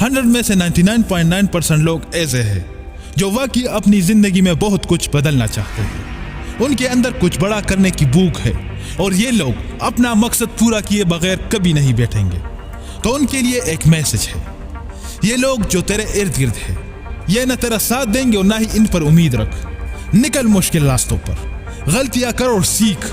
100 में से 99.9% लोग ऐसे हैं जो वाकई अपनी जिंदगी में बहुत कुछ बदलना चाहते हैं। उनके अंदर कुछ बड़ा करने की भूख है और ये लोग अपना मकसद पूरा किए बगैर कभी नहीं बैठेंगे। तो उनके लिए एक मैसेज है, ये लोग जो तेरे इर्द गिर्द है ये न तेरा साथ देंगे और ना ही इन पर उम्मीद रख। निकल मुश्किल रास्तों पर, गलतियां कर और सीख,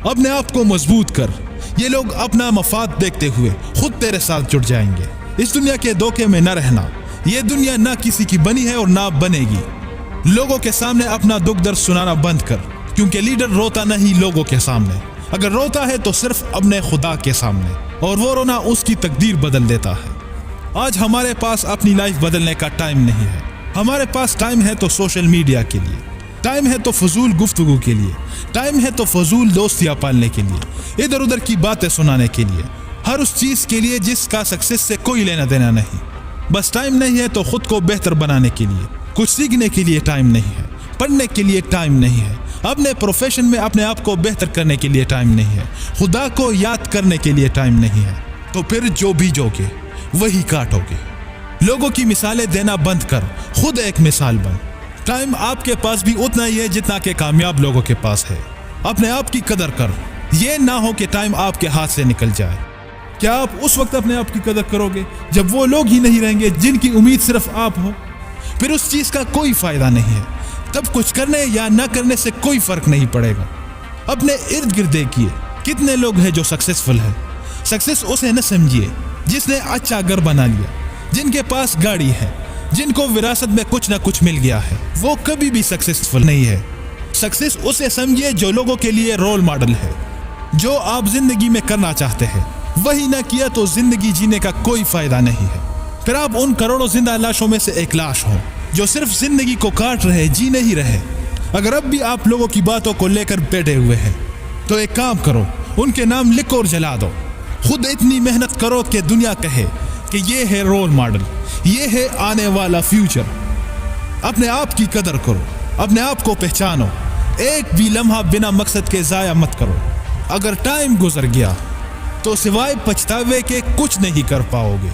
अपने आप को मजबूत कर। ये लोग अपना मफाद देखते हुए खुद तेरे साथ जुड़ जाएंगे। इस दुनिया के धोखे में न रहना, ये दुनिया ना किसी की बनी है और ना बनेगी। लोगों के सामने अपना दुख दर्द सुनाना बंद कर, क्योंकि लीडर रोता नहीं लोगों के सामने, अगर रोता है तो सिर्फ अपने खुदा के सामने, और वो रोना उसकी तकदीर बदल देता है। आज हमारे पास अपनी लाइफ बदलने का टाइम नहीं है। हमारे पास टाइम है तो सोशल मीडिया के लिए, टाइम है तो फजूल गुफ्तगू के लिए, टाइम है तो फजूल दोस्तियां पालने के लिए, इधर उधर की बातें सुनाने के लिए, हर उस चीज के लिए जिसका सक्सेस से कोई लेना देना नहीं। बस टाइम नहीं है तो खुद को बेहतर बनाने के लिए, कुछ सीखने के लिए टाइम नहीं है, पढ़ने के लिए टाइम नहीं है, अपने प्रोफेशन में अपने आप को बेहतर करने के लिए टाइम नहीं है, खुदा को याद करने के लिए टाइम नहीं है। तो फिर जो बीजोगे वही काटोगे। लोगों की मिसालें देना बंद कर, खुद एक मिसाल बन। टाइम आपके पास भी उतना ही है जितना के कामयाब लोगों के पास है। अपने आप की कदर कर, ये ना हो कि टाइम आपके हाथ से निकल जाए। क्या आप उस वक्त अपने आप की कदर करोगे जब वो लोग ही नहीं रहेंगे जिनकी उम्मीद सिर्फ आप हो? फिर उस चीज का कोई फायदा नहीं है। तब कुछ करने या ना करने से कोई फर्क नहीं पड़ेगा। अपने इर्द गिर्द देखिए, कितने लोग हैं जो सक्सेसफुल है। सक्सेस उसे न समझिए जिसने अच्छा घर बना लिया, जिनके पास गाड़ी है, जिनको विरासत में कुछ ना कुछ मिल गया है, वो कभी भी सक्सेसफुल नहीं है। सक्सेस उसे समझिए जो लोगों के लिए रोल मॉडल है। जो आप जिंदगी में करना चाहते हैं वही ना किया तो जिंदगी जीने का कोई फायदा नहीं है। फिर आप उन करोड़ों जिंदा लाशों में से एक लाश हो जो सिर्फ जिंदगी को काट रहे, जी नहीं रहे। अगर अब भी आप लोगों की बातों को लेकर बैठे हुए हैं तो एक काम करो, उनके नाम लिखो और जला दो। खुद इतनी मेहनत करो कि दुनिया कहे कि ये है रोल मॉडल, ये है आने वाला फ्यूचर। अपने आप की कदर करो, अपने आप को पहचानो। एक भी लम्हा बिना मकसद के जाया मत करो। अगर टाइम गुजर गया तो सिवाय पछतावे के कुछ नहीं कर पाओगे।